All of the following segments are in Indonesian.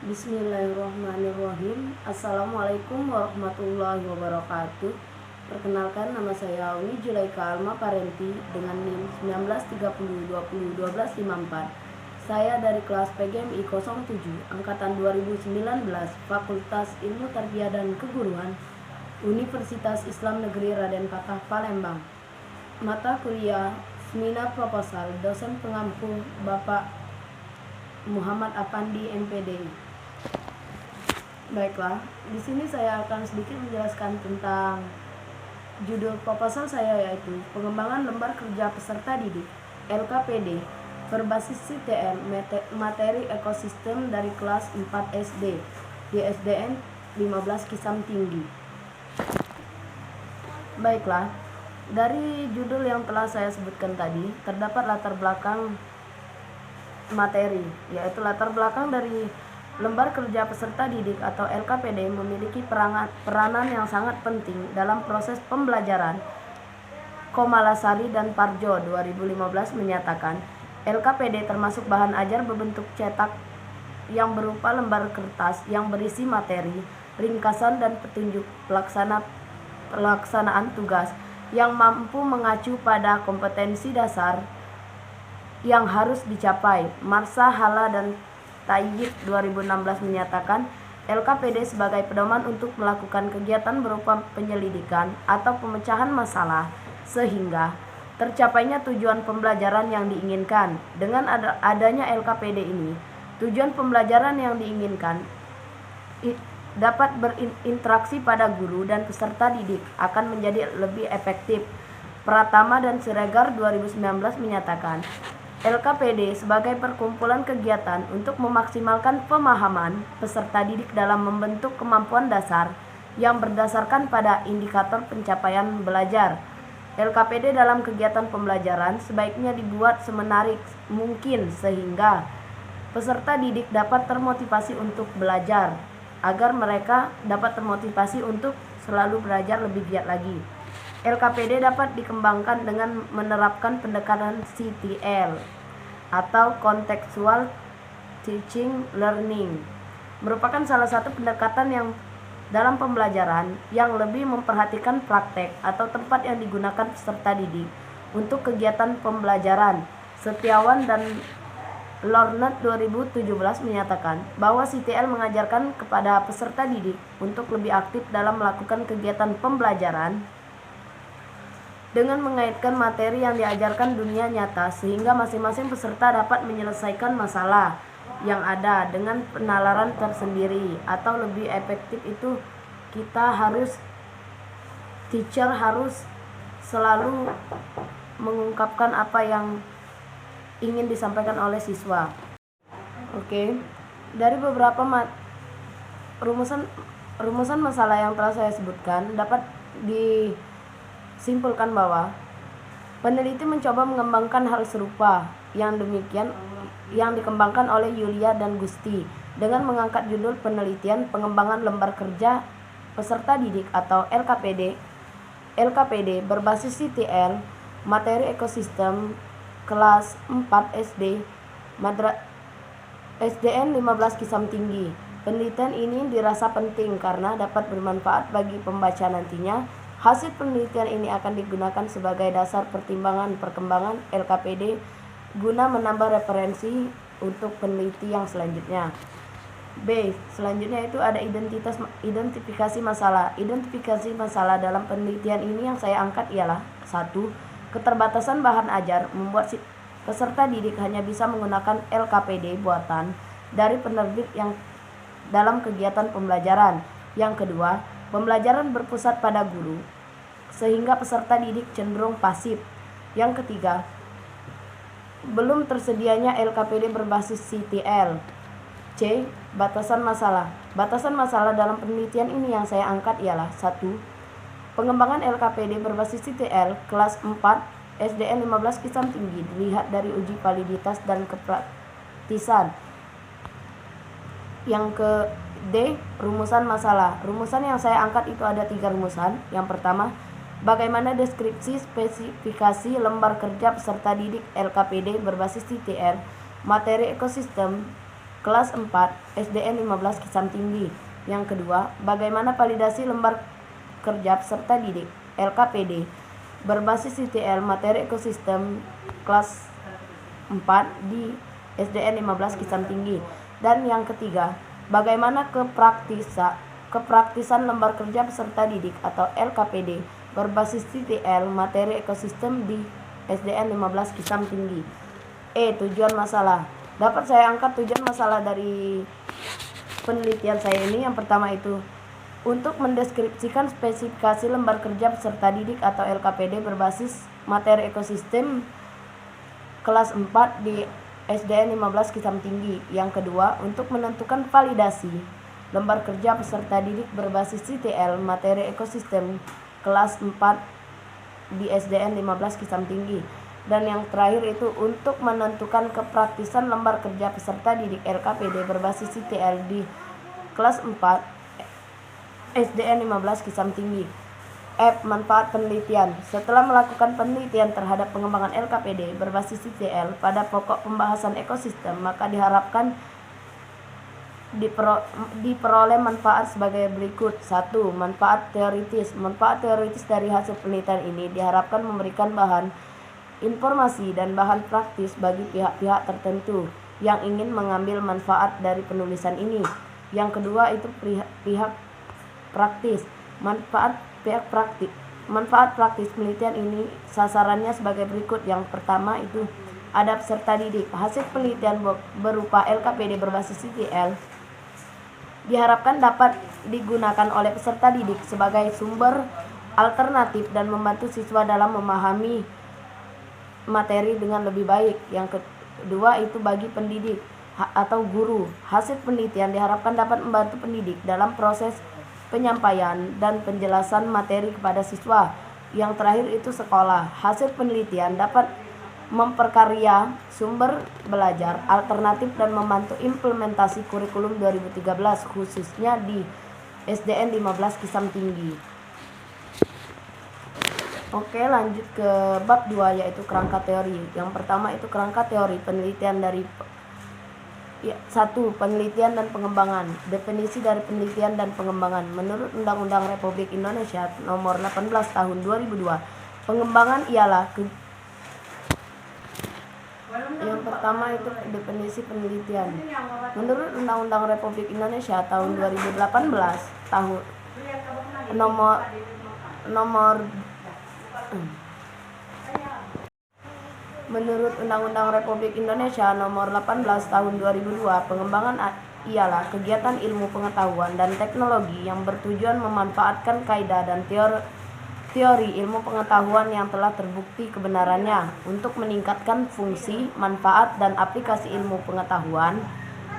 Bismillahirrahmanirrahim. Assalamualaikum warahmatullahi wabarakatuh. Perkenalkan, nama saya Uni Julaika Alma Parenti dengan NIM 1930201254. Saya dari kelas PGMI 07 angkatan 2019, Fakultas Ilmu Tarbiyah dan Keguruan, Universitas Islam Negeri Raden Patah Palembang. Mata kuliah seminar proposal, dosen pengampu Bapak Muhammad Apandi MPD. Baiklah, di sini saya akan sedikit menjelaskan tentang judul proposal saya, yaitu pengembangan lembar kerja peserta didik LKPD berbasis CTL materi ekosistem dari kelas 4 SD di SDN 15 Kisam Tinggi. Baiklah, dari judul yang telah saya sebutkan tadi terdapat latar belakang materi, yaitu latar belakang dari lembar kerja peserta didik atau LKPD memiliki peranan yang sangat penting dalam proses pembelajaran. Komalasari dan Parjo 2015 menyatakan, LKPD termasuk bahan ajar berbentuk cetak yang berupa lembar kertas yang berisi materi, ringkasan dan petunjuk pelaksanaan tugas yang mampu mengacu pada kompetensi dasar yang harus dicapai. Marsa, Hala, dan Tayyib 2016 menyatakan LKPD sebagai pedoman untuk melakukan kegiatan berupa penyelidikan atau pemecahan masalah sehingga tercapainya tujuan pembelajaran yang diinginkan. Dengan adanya LKPD ini, tujuan pembelajaran yang diinginkan dapat berinteraksi pada guru dan peserta didik akan menjadi lebih efektif. Pratama dan Siregar 2019 menyatakan LKPD sebagai perkumpulan kegiatan untuk memaksimalkan pemahaman peserta didik dalam membentuk kemampuan dasar yang berdasarkan pada indikator pencapaian belajar. LKPD dalam kegiatan pembelajaran sebaiknya dibuat semenarik mungkin sehingga peserta didik dapat termotivasi untuk belajar, agar mereka dapat termotivasi untuk selalu belajar lebih giat lagi. LKPD dapat dikembangkan dengan menerapkan pendekatan CTL atau Contextual Teaching Learning, merupakan salah satu pendekatan yang dalam pembelajaran yang lebih memperhatikan praktek atau tempat yang digunakan peserta didik untuk kegiatan pembelajaran. Setiawan dan Lornet 2017 menyatakan bahwa CTL mengajarkan kepada peserta didik untuk lebih aktif dalam melakukan kegiatan pembelajaran dengan mengaitkan materi yang diajarkan dunia nyata sehingga masing-masing peserta dapat menyelesaikan masalah yang ada dengan penalaran tersendiri. Atau lebih efektif itu teacher harus selalu mengungkapkan apa yang ingin disampaikan oleh siswa. Oke, dari beberapa rumusan masalah yang telah saya sebutkan dapat disimpulkan bahwa peneliti mencoba mengembangkan hal serupa yang dikembangkan oleh Yulia dan Gusti dengan mengangkat judul penelitian pengembangan lembar kerja peserta didik atau LKPD berbasis CTL materi ekosistem kelas 4 SD SDN 15 Kisam Tinggi. Penelitian ini dirasa penting karena dapat bermanfaat bagi pembaca nantinya. Hasil penelitian ini akan digunakan sebagai dasar pertimbangan perkembangan LKPD guna menambah referensi untuk peneliti yang selanjutnya. B. Selanjutnya itu ada identifikasi masalah. Identifikasi masalah dalam penelitian ini yang saya angkat ialah 1. Keterbatasan bahan ajar membuat peserta didik hanya bisa menggunakan LKPD buatan dari penerbit yang dalam kegiatan pembelajaran. Yang kedua, pembelajaran berpusat pada guru, sehingga peserta didik cenderung pasif. Yang ketiga, belum tersedianya LKPD berbasis CTL. C. Batasan masalah. Batasan masalah dalam penelitian ini yang saya angkat ialah 1. Pengembangan LKPD berbasis CTL kelas 4 SDN 15 Kisam Tinggi dilihat dari uji validitas dan kepraktisan. Yang ke D. Rumusan masalah. Rumusan yang saya angkat itu ada 3 rumusan. Yang pertama, bagaimana deskripsi spesifikasi lembar kerja peserta didik LKPD berbasis CTR materi ekosistem kelas 4 SDN 15 Kisam Tinggi. Yang kedua, bagaimana validasi lembar kerja peserta didik LKPD berbasis CTL materi ekosistem kelas 4 di SDN 15 Kisam Tinggi. Dan yang ketiga, bagaimana kepraktisan lembar kerja peserta didik atau LKPD berbasis CTL materi ekosistem di SDN 15 Kisam Tinggi. Tujuan masalah. Dapat saya angkat tujuan masalah dari penelitian saya ini. Yang pertama itu untuk mendeskripsikan spesifikasi lembar kerja peserta didik atau LKPD berbasis materi ekosistem kelas 4 di SDN 15 Kisam Tinggi. Yang kedua, untuk menentukan validasi lembar kerja peserta didik berbasis CTL materi ekosistem kelas 4 di SDN 15 Kisam Tinggi. Dan yang terakhir itu untuk menentukan kepraktisan lembar kerja peserta didik LKPD berbasis CTL di kelas 4 SDN 15 Kisam Tinggi. Manfaat penelitian. Setelah melakukan penelitian terhadap pengembangan LKPD berbasis CTL pada pokok pembahasan ekosistem, maka diharapkan diperoleh manfaat sebagai berikut. 1. Manfaat teoritis. Manfaat teoritis dari hasil penelitian ini diharapkan memberikan bahan informasi dan bahan praktis bagi pihak-pihak tertentu yang ingin mengambil manfaat dari penulisan ini. Yang kedua itu pihak praktis. Manfaat praktis penelitian ini sasarannya sebagai berikut. Yang pertama itu ada peserta didik. Hasil penelitian berupa LKPD berbasis CTL diharapkan dapat digunakan oleh peserta didik sebagai sumber alternatif dan membantu siswa dalam memahami materi dengan lebih baik. Yang kedua itu bagi pendidik atau guru. Hasil penelitian diharapkan dapat membantu pendidik dalam proses penyampaian dan penjelasan materi kepada siswa. Yang terakhir itu sekolah. Hasil penelitian dapat memperkarya sumber belajar alternatif dan membantu implementasi kurikulum 2013 khususnya di SDN 15 Kisam Tinggi. Oke, lanjut ke bab 2 yaitu kerangka teori. Yang pertama itu kerangka teori penelitian dari 1. Penelitian dan pengembangan. Definisi dari penelitian dan pengembangan. Menurut Undang-Undang Republik Indonesia Nomor 18 Tahun 2002, pengembangan ialah yang pertama itu definisi penelitian. Menurut Undang-Undang Republik Indonesia tahun 2018 Menurut Undang-Undang Republik Indonesia Nomor 18 Tahun 2002, pengembangan ialah kegiatan ilmu pengetahuan dan teknologi yang bertujuan memanfaatkan kaidah dan teori ilmu pengetahuan yang telah terbukti kebenarannya untuk meningkatkan fungsi, manfaat, dan aplikasi ilmu pengetahuan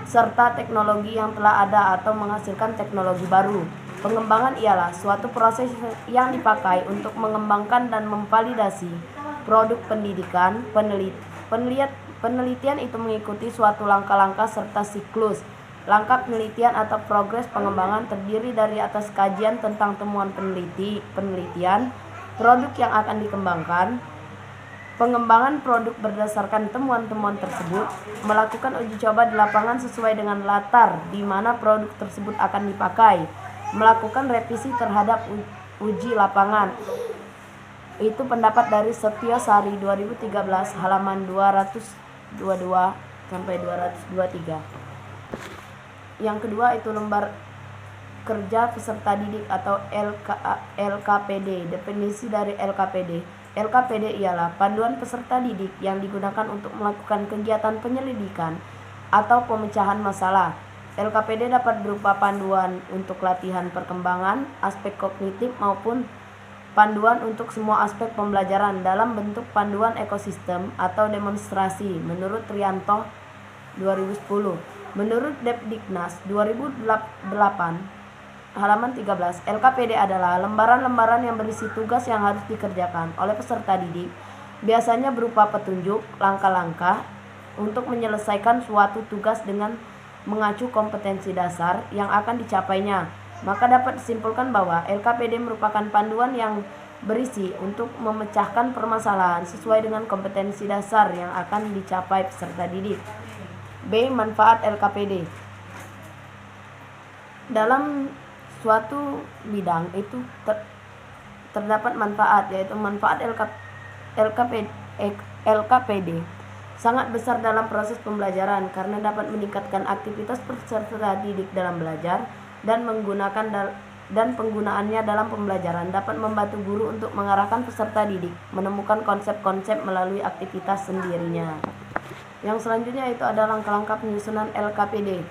serta teknologi yang telah ada atau menghasilkan teknologi baru. Pengembangan ialah suatu proses yang dipakai untuk mengembangkan dan memvalidasi produk pendidikan. Penelitian itu mengikuti suatu langkah-langkah serta siklus. Langkah penelitian atau progres pengembangan terdiri dari atas kajian tentang temuan penelitian, produk yang akan dikembangkan, pengembangan produk berdasarkan temuan-temuan tersebut, melakukan uji coba di lapangan sesuai dengan latar di mana produk tersebut akan dipakai, melakukan revisi terhadap uji lapangan. Itu pendapat dari Setiosari 2013 halaman 222 sampai 223. Yang kedua itu lembar kerja peserta didik atau LKPD. Definisi dari LKPD. LKPD ialah panduan peserta didik yang digunakan untuk melakukan kegiatan penyelidikan atau pemecahan masalah. LKPD dapat berupa panduan untuk latihan perkembangan, aspek kognitif maupun panduan untuk semua aspek pembelajaran dalam bentuk panduan ekosistem atau demonstrasi menurut Trianto 2010. Menurut Depdiknas 2008 halaman 13, LKPD adalah lembaran-lembaran yang berisi tugas yang harus dikerjakan oleh peserta didik, biasanya berupa petunjuk, langkah-langkah untuk menyelesaikan suatu tugas dengan mengacu kompetensi dasar yang akan dicapainya. Maka dapat disimpulkan bahwa LKPD merupakan panduan yang berisi untuk memecahkan permasalahan sesuai dengan kompetensi dasar yang akan dicapai peserta didik. B. Manfaat LKPD. Dalam suatu bidang itu terdapat manfaat, yaitu manfaat LKPD sangat besar dalam proses pembelajaran karena dapat meningkatkan aktivitas peserta didik dalam belajar dan penggunaannya dalam pembelajaran dapat membantu guru untuk mengarahkan peserta didik menemukan konsep-konsep melalui aktivitas sendirinya. Yang selanjutnya itu ada langkah-langkah penyusunan LKPD.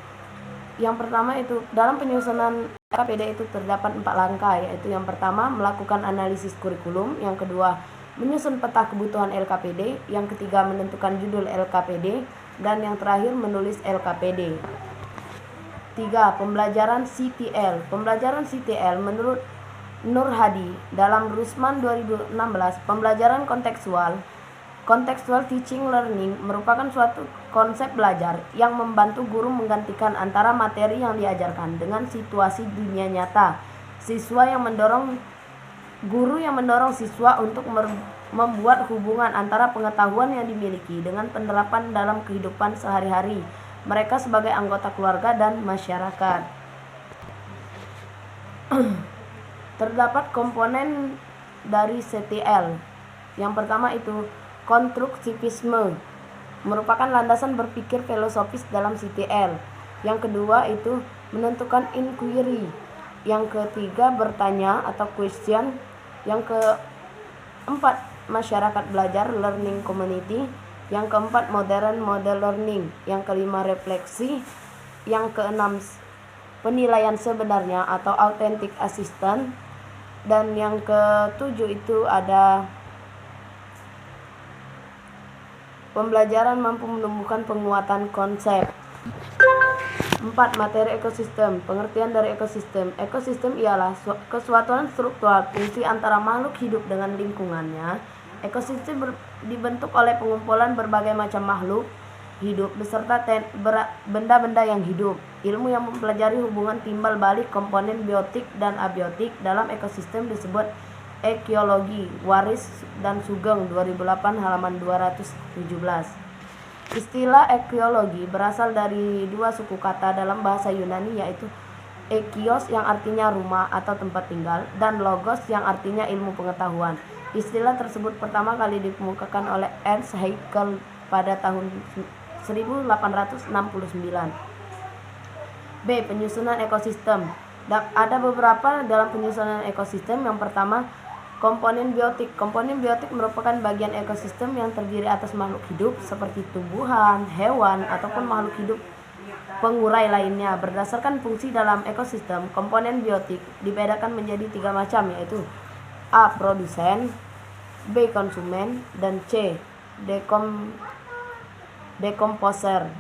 Yang pertama itu dalam penyusunan LKPD itu terdapat 4 langkah, yaitu yang pertama melakukan analisis kurikulum, yang kedua menyusun peta kebutuhan LKPD, yang ketiga menentukan judul LKPD, dan yang terakhir menulis LKPD. 3. Pembelajaran CTL. Pembelajaran CTL menurut Nur Hadi dalam Rusman 2016, pembelajaran Contextual Teaching Learning merupakan suatu konsep belajar yang membantu guru menggantikan antara materi yang diajarkan dengan situasi dunia nyata. Guru yang mendorong siswa untuk membuat hubungan antara pengetahuan yang dimiliki dengan penerapan dalam kehidupan sehari-hari mereka sebagai anggota keluarga dan masyarakat. Terdapat komponen dari CTL. Yang pertama itu konstruktivisme, merupakan landasan berpikir filosofis dalam CTL. Yang kedua itu menentukan inquiry. Yang ketiga bertanya atau question. Yang keempat masyarakat belajar, learning community. Yang keempat modern model learning. Yang kelima refleksi. Yang keenam penilaian sebenarnya atau authentic assistant. Dan yang ketujuh itu ada pembelajaran mampu menumbuhkan penguatan konsep. 4. Materi ekosistem. Pengertian dari ekosistem. Ekosistem ialah kesatuan struktural fungsi antara makhluk hidup dengan lingkungannya. Ekosistem dibentuk oleh pengumpulan berbagai macam makhluk hidup beserta benda-benda yang hidup. Ilmu yang mempelajari hubungan timbal balik komponen biotik dan abiotik dalam ekosistem disebut Ekiologi. Waris dan Sugeng 2008 halaman 217. Istilah ekiologi berasal dari 2 suku kata dalam bahasa Yunani, yaitu ekios yang artinya rumah atau tempat tinggal dan logos yang artinya ilmu pengetahuan. Istilah tersebut pertama kali dikemukakan oleh Ernst Haeckel pada tahun 1869. B. Penyusunan ekosistem. Ada beberapa dalam penyusunan ekosistem. Yang pertama, komponen biotik. Komponen biotik merupakan bagian ekosistem yang terdiri atas makhluk hidup seperti tumbuhan, hewan, ataupun makhluk hidup pengurai lainnya. Berdasarkan fungsi dalam ekosistem, komponen biotik dibedakan menjadi 3 macam, yaitu A. Produsen, B. Konsumen, dan C. Dekomposer.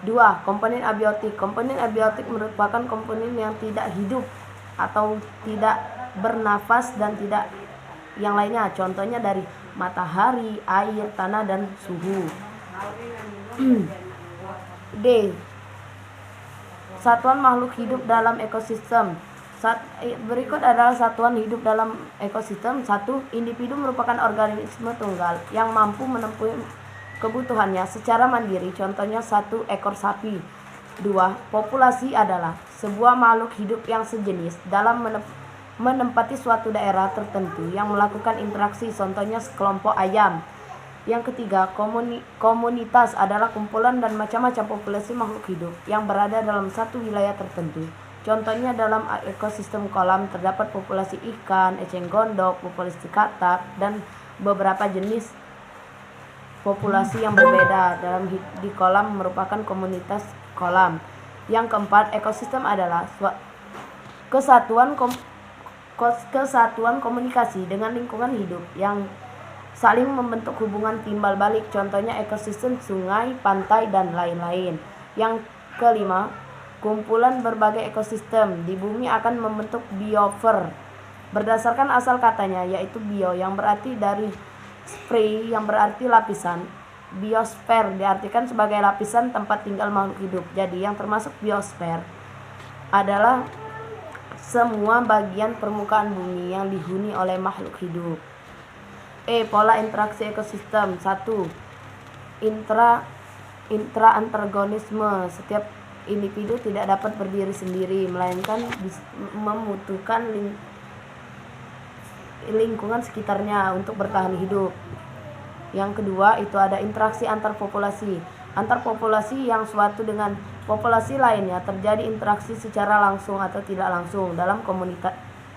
2. Komponen abiotik. Komponen abiotik merupakan komponen yang tidak hidup atau tidak bernafas dan tidak yang lainnya. Contohnya dari matahari, air, tanah, dan suhu. D. Satuan makhluk hidup dalam ekosistem. Berikut adalah satuan hidup dalam ekosistem. 1. Individu merupakan organisme tunggal yang mampu menempuh kebutuhannya secara mandiri. Contohnya 1 ekor sapi. 2. Populasi adalah sebuah makhluk hidup yang sejenis dalam menempati suatu daerah tertentu yang melakukan interaksi. Contohnya sekelompok ayam. Yang ketiga, komunitas adalah kumpulan dan macam-macam populasi makhluk hidup yang berada dalam satu wilayah tertentu. Contohnya dalam ekosistem kolam terdapat populasi ikan, eceng gondok, populasi katak, dan beberapa jenis populasi yang berbeda di kolam merupakan komunitas kolam. Yang keempat, ekosistem adalah kesatuan komunikasi dengan lingkungan hidup yang saling membentuk hubungan timbal balik. Contohnya ekosistem sungai, pantai, dan lain-lain. Yang kelima, kumpulan berbagai ekosistem di bumi akan membentuk biosfer berdasarkan asal katanya, yaitu bio yang berarti dari spray yang berarti lapisan. Biosfer diartikan sebagai lapisan tempat tinggal makhluk hidup. Jadi yang termasuk biosfer adalah semua bagian permukaan bumi yang dihuni oleh makhluk hidup. Pola interaksi ekosistem. 1. intra-antagonisme. Setiap individu tidak dapat berdiri sendiri, melainkan membutuhkan lingkungan sekitarnya untuk bertahan hidup. Yang kedua itu ada interaksi antar populasi. Antar populasi yang suatu dengan populasi lainnya terjadi interaksi secara langsung atau tidak langsung dalam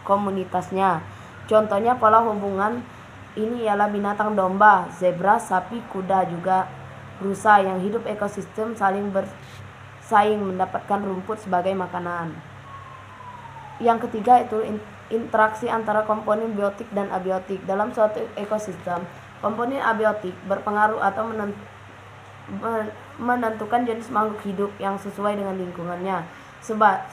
komunitasnya. Contohnya pola hubungan ini ialah binatang domba, zebra, sapi, kuda, juga rusa yang hidup ekosistem saling bersaing mendapatkan rumput sebagai makanan. Yang ketiga itu interaksi antara komponen biotik dan abiotik. Dalam suatu ekosistem, komponen abiotik berpengaruh atau menentukan jenis makhluk hidup yang sesuai dengan lingkungannya.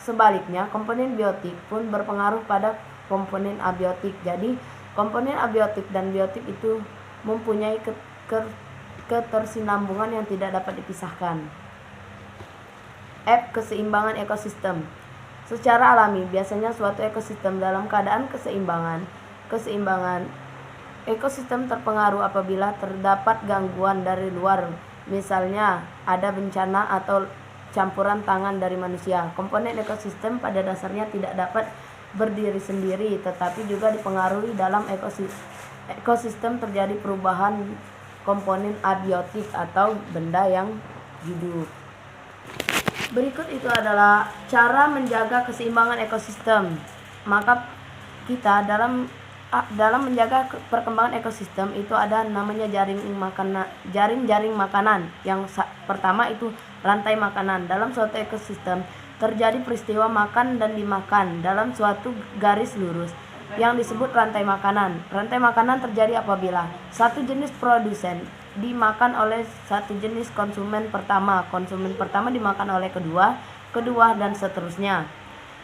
Sebaliknya, komponen biotik pun berpengaruh pada komponen abiotik. Jadi, komponen abiotik dan biotik itu mempunyai ketersinambungan yang tidak dapat dipisahkan. F. Keseimbangan ekosistem. Secara alami, biasanya suatu ekosistem dalam keadaan keseimbangan ekosistem terpengaruh apabila terdapat gangguan dari luar. Misalnya, ada bencana atau campuran tangan dari manusia. Komponen ekosistem pada dasarnya tidak dapat berdiri sendiri, tetapi juga dipengaruhi dalam ekosistem terjadi perubahan komponen abiotik atau benda yang hidup. Berikut itu adalah cara menjaga keseimbangan ekosistem. Maka kita dalam menjaga perkembangan ekosistem itu ada namanya jaring-jaring makanan. Yang pertama itu rantai makanan. Dalam suatu ekosistem terjadi peristiwa makan dan dimakan dalam suatu garis lurus yang disebut rantai makanan. Rantai makanan terjadi apabila satu jenis produsen dimakan oleh satu jenis konsumen pertama dimakan oleh kedua dan seterusnya.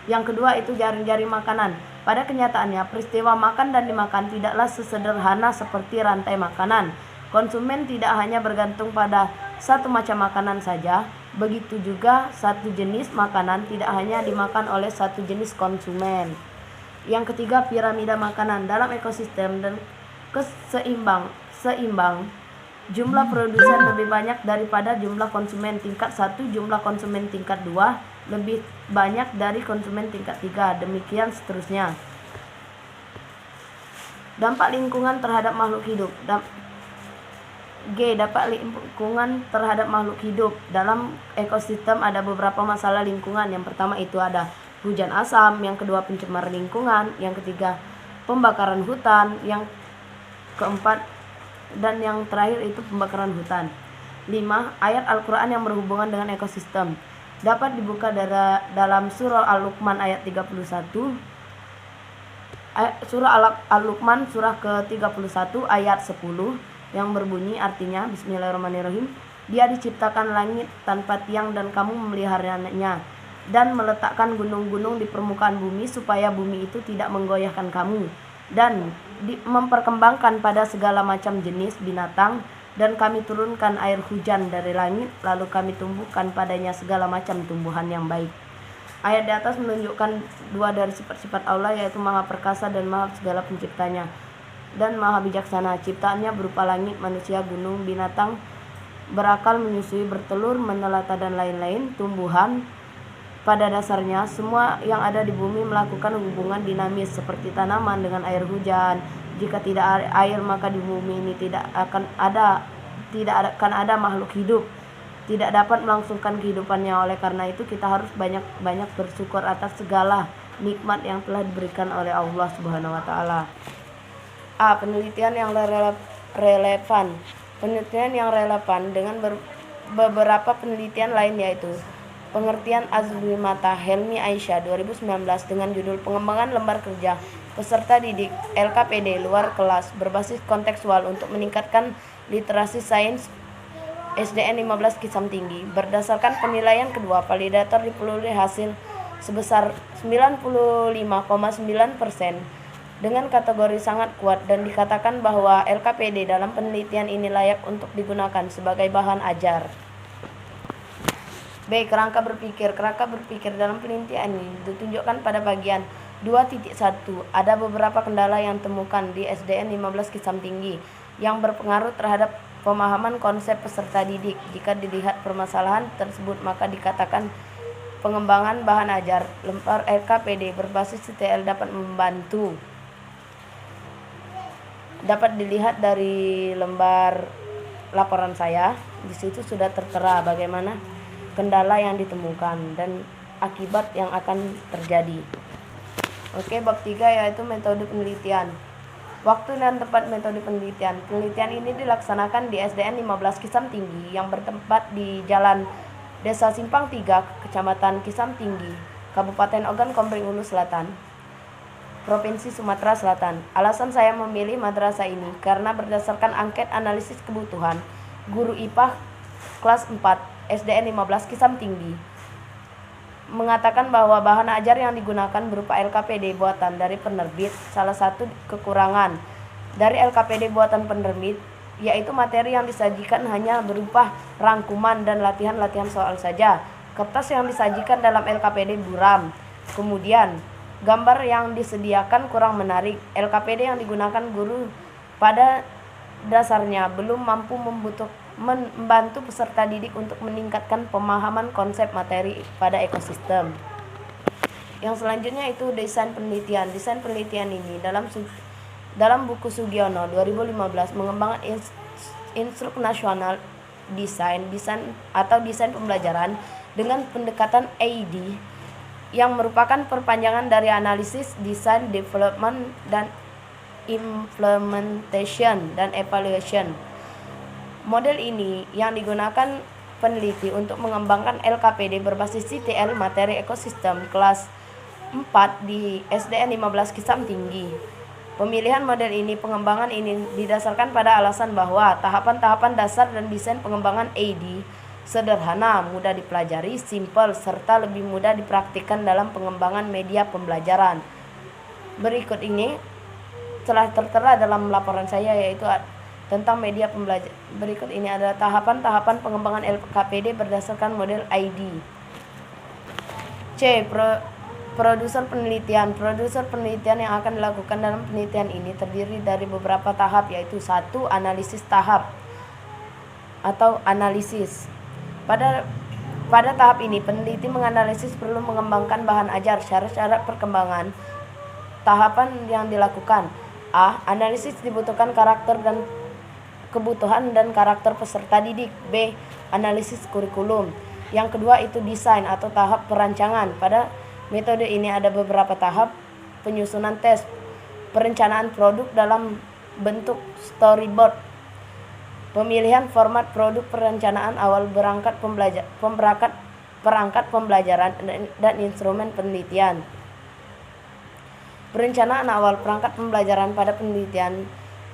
Yang kedua itu jaring-jaring makanan. Pada kenyataannya, peristiwa makan dan dimakan tidaklah sesederhana seperti rantai makanan. Konsumen tidak hanya bergantung pada satu macam makanan saja, begitu juga satu jenis makanan tidak hanya dimakan oleh satu jenis konsumen. Yang ketiga, piramida makanan. Dalam ekosistem dan seimbang, jumlah produsen lebih banyak daripada jumlah konsumen tingkat 1, jumlah konsumen tingkat 2 lebih banyak dari konsumen tingkat 3, demikian seterusnya. Dampak lingkungan terhadap makhluk hidup. Dampak lingkungan terhadap makhluk hidup. Dalam ekosistem ada beberapa masalah lingkungan. Yang pertama itu ada hujan asam, yang kedua pencemaran lingkungan, yang ketiga pembakaran hutan, yang keempat dan yang terakhir itu pembakaran hutan. 5. Ayat Al-Quran yang berhubungan dengan ekosistem dapat dibuka dalam surah Al-Luqman ayat 31. Surah Al-Luqman surah ke-31 ayat 10 yang berbunyi artinya Bismillahirrahmanirrahim. Dia diciptakan langit tanpa tiang dan kamu memeliharanya, dan meletakkan gunung-gunung di permukaan bumi supaya bumi itu tidak menggoyahkan kamu, dan memperkembangkan pada segala macam jenis binatang, dan kami turunkan air hujan dari langit, lalu kami tumbuhkan padanya segala macam tumbuhan yang baik. Ayat di atas menunjukkan dua dari sifat-sifat Allah, yaitu Maha Perkasa dan Maha segala penciptanya, dan Maha Bijaksana. Ciptaannya berupa langit, manusia, gunung, binatang berakal, menyusui, bertelur, menelata, dan lain-lain. Tumbuhan pada dasarnya semua yang ada di bumi melakukan hubungan dinamis seperti tanaman dengan air hujan. Jika tidak ada air, maka di bumi ini tidak akan ada makhluk hidup, tidak dapat melangsungkan kehidupannya. Oleh karena itu kita harus banyak bersyukur atas segala nikmat yang telah diberikan oleh Allah Subhanahu wa taala. A. Penelitian yang relevan. Penelitian yang relevan dengan beberapa penelitian lain, yaitu pengertian Azwimata Helmi Aisyah 2019 dengan judul Pengembangan Lembar Kerja Peserta Didik LKPD Luar Kelas Berbasis Kontekstual untuk Meningkatkan Literasi Sains SDN 15 Kisam Tinggi. Berdasarkan penilaian kedua, validator diperoleh hasil sebesar 95,9% dengan kategori sangat kuat, dan dikatakan bahwa LKPD dalam penelitian ini layak untuk digunakan sebagai bahan ajar. B. Kerangka berpikir. Kerangka berpikir dalam penelitian ini ditunjukkan pada bagian 2.1. Ada beberapa kendala yang temukan di SDN 15 Kisam Tinggi yang berpengaruh terhadap pemahaman konsep peserta didik. Jika dilihat permasalahan tersebut, maka dikatakan pengembangan bahan ajar lembar LKPD berbasis CTL dapat membantu. Dapat dilihat dari lembar laporan saya, di situ sudah tertera bagaimana kendala yang ditemukan dan akibat yang akan terjadi. Oke, bab 3 yaitu metode penelitian. Waktu dan tempat metode penelitian. Penelitian ini dilaksanakan di SDN 15 Kisam Tinggi yang bertempat di Jalan Desa Simpang 3, Kecamatan Kisam Tinggi, Kabupaten Ogan Komering Ulu Selatan, Provinsi Sumatera Selatan. Alasan saya memilih madrasah ini karena berdasarkan angket analisis kebutuhan guru IPA kelas 4 SDN 15 Kisam Tinggi mengatakan bahwa bahan ajar yang digunakan berupa LKPD buatan dari penerbit. Salah satu kekurangan dari LKPD buatan penerbit yaitu materi yang disajikan hanya berupa rangkuman dan latihan-latihan soal saja. Kertas yang disajikan dalam LKPD buram. Kemudian, gambar yang disediakan kurang menarik. LKPD yang digunakan guru pada dasarnya belum mampu membantu peserta didik untuk meningkatkan pemahaman konsep materi pada ekosistem. Yang selanjutnya itu desain penelitian. Desain penelitian ini dalam buku Sugiono 2015 mengembangkan instruk nasional desain atau desain pembelajaran dengan pendekatan AD yang merupakan perpanjangan dari analisis, design, development, dan implementation dan evaluation. Model ini yang digunakan peneliti untuk mengembangkan LKPD berbasis CTL materi ekosistem kelas 4 di SDN 15 Kisam Tinggi. Pemilihan model ini, pengembangan ini didasarkan pada alasan bahwa tahapan-tahapan dasar dan desain pengembangan AD sederhana, mudah dipelajari, simpel, serta lebih mudah dipraktikkan dalam pengembangan media pembelajaran. Berikut ini telah tertera dalam laporan saya yaitu tentang media pembelajaran. Berikut ini adalah tahapan-tahapan pengembangan LKPD berdasarkan model ID. C. Produser penelitian. Produser penelitian yang akan dilakukan dalam penelitian ini terdiri dari beberapa tahap yaitu 1. Analisis tahap atau analisis. Pada tahap ini, peneliti menganalisis perlu mengembangkan bahan ajar, syarat-syarat perkembangan. Tahapan yang dilakukan. A. Analisis dibutuhkan karakter dan kebutuhan dan karakter peserta didik. B. Analisis kurikulum. Yang kedua itu desain atau tahap perancangan. Pada metode ini ada beberapa tahap: penyusunan tes, perencanaan produk dalam bentuk storyboard, pemilihan format produk, perencanaan awal perangkat pembelajaran dan instrumen penelitian. Perencanaan awal perangkat pembelajaran pada penelitian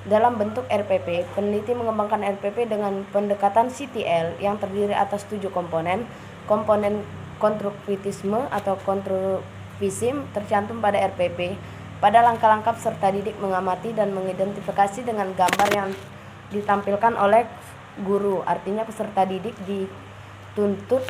dalam bentuk RPP. Peneliti mengembangkan RPP dengan pendekatan CTL yang terdiri atas 7 komponen. Komponen konstruktivisme atau konstruktivism tercantum pada RPP. Pada langkah-langkah peserta didik mengamati dan mengidentifikasi dengan gambar yang ditampilkan oleh guru. Artinya peserta didik dituntut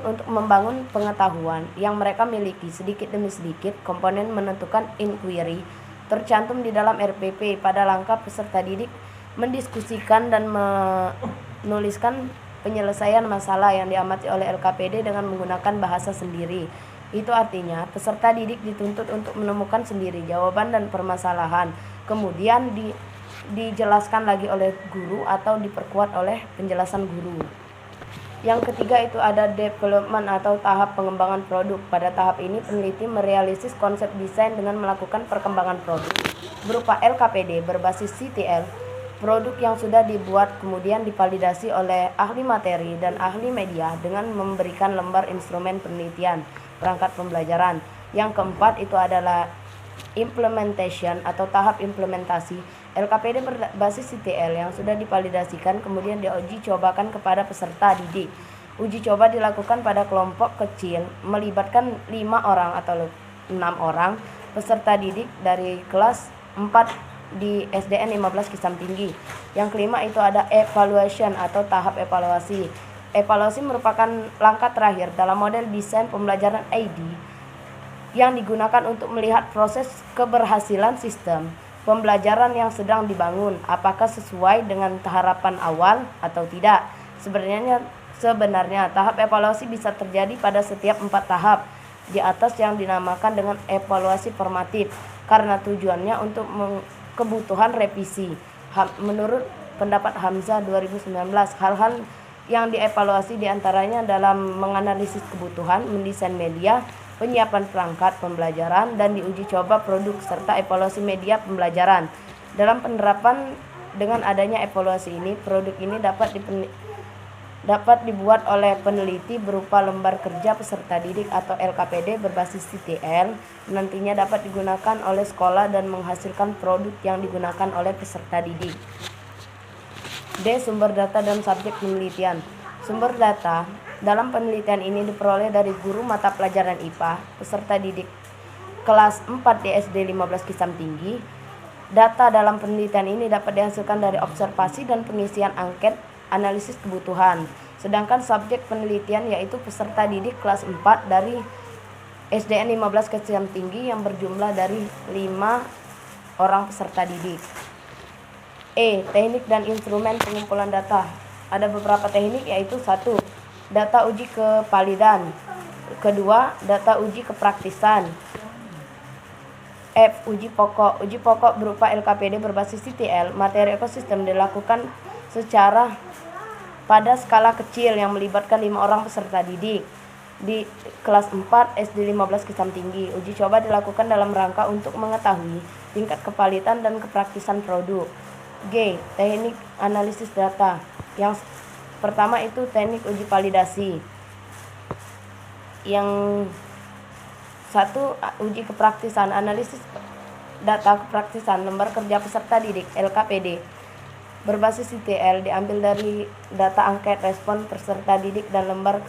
untuk membangun pengetahuan yang mereka miliki sedikit demi sedikit. Komponen menentukan inquiry tercantum di dalam RPP. Pada langkah peserta didik mendiskusikan dan menuliskan penyelesaian masalah yang diamati oleh LKPD dengan menggunakan bahasa sendiri. Itu artinya peserta didik dituntut untuk menemukan sendiri jawaban dan permasalahan, kemudian dijelaskan lagi oleh guru atau diperkuat oleh penjelasan guru. Yang ketiga itu ada development atau tahap pengembangan produk. Pada tahap ini peneliti merealisis konsep desain dengan melakukan perkembangan produk berupa LKPD berbasis CTL. Produk yang sudah dibuat kemudian divalidasi oleh ahli materi dan ahli media dengan memberikan lembar instrumen penelitian perangkat pembelajaran. Yang keempat itu adalah implementation atau tahap implementasi. LKPD berbasis CTL yang sudah divalidasikan kemudian diuji cobakan kepada peserta didik. Uji coba dilakukan pada kelompok kecil melibatkan 5 orang atau 6 orang peserta didik dari kelas 4 di SDN 15 Kisam Tinggi. Yang kelima itu ada evaluation atau tahap evaluasi. Evaluasi merupakan langkah terakhir dalam model desain pembelajaran ID yang digunakan untuk melihat proses keberhasilan sistem. pembelajaran yang sedang dibangun, apakah sesuai dengan harapan awal atau tidak. Sebenarnya tahap evaluasi bisa terjadi pada setiap 4 tahap di atas yang dinamakan dengan evaluasi formatif karena tujuannya untuk kebutuhan revisi. Menurut pendapat Hamzah 2019, hal-hal yang dievaluasi diantaranya dalam menganalisis kebutuhan, mendesain media, penyiapan perangkat pembelajaran, dan diuji coba produk serta evaluasi media pembelajaran. Dalam penerapan dengan adanya evaluasi ini, produk ini dapat dibuat oleh peneliti berupa lembar kerja peserta didik atau LKPD berbasis CTL, nantinya dapat digunakan oleh sekolah dan menghasilkan produk yang digunakan oleh peserta didik. D. Sumber data dan subjek penelitian. Sumber data dalam penelitian ini diperoleh dari guru mata pelajaran IPA, peserta didik kelas 4 di SD 15 Kisam Tinggi. Data dalam penelitian ini dapat dihasilkan dari observasi dan pengisian angket analisis kebutuhan. Sedangkan subjek penelitian yaitu peserta didik kelas 4 dari SDN 15 Kisam Tinggi yang berjumlah dari 5 orang peserta didik. E. Teknik dan instrumen pengumpulan data. Ada beberapa teknik yaitu 1. Data uji kevalidan. Kedua, data uji kepraktisan. F. Uji pokok. Uji pokok berupa LKPD berbasis CTL. Materi ekosistem dilakukan secara pada skala kecil yang melibatkan 5 orang peserta didik di kelas 4 SD 15 Kisam Tinggi. Uji coba dilakukan dalam rangka untuk mengetahui tingkat kevalidan dan kepraktisan produk. G. Teknik analisis data. Yang pertama itu teknik uji validasi. Yang 1. Uji kepraktisan. Analisis data kepraktisan lembar kerja peserta didik LKPD berbasis CTL diambil dari data angket respon peserta didik dan lembar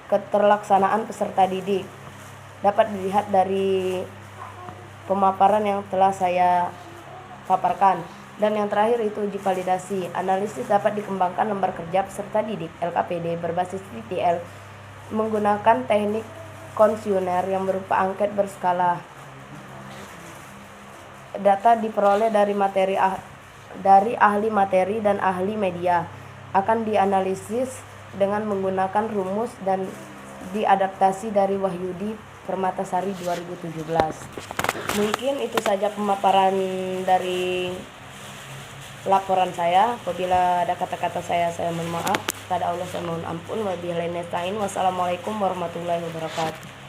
keterlaksanaan peserta didik. Dapat dilihat dari pemaparan yang telah saya paparkan. Dan yang terakhir itu uji validasi. Analisis dapat dikembangkan lembar kerja peserta didik LKPD berbasis CTL menggunakan teknik kuesioner yang berupa angket berskala. Data diperoleh dari ahli materi dan ahli media, akan dianalisis dengan menggunakan rumus dan diadaptasi dari Wahyudi Permatasari 2017. Mungkin itu saja pemaparan dari laporan saya. Apabila ada kata-kata saya mohon maaf. Kepada Allah saya mohon ampun. Wabillahi nasta'in. Wassalamualaikum warahmatullahi wabarakatuh.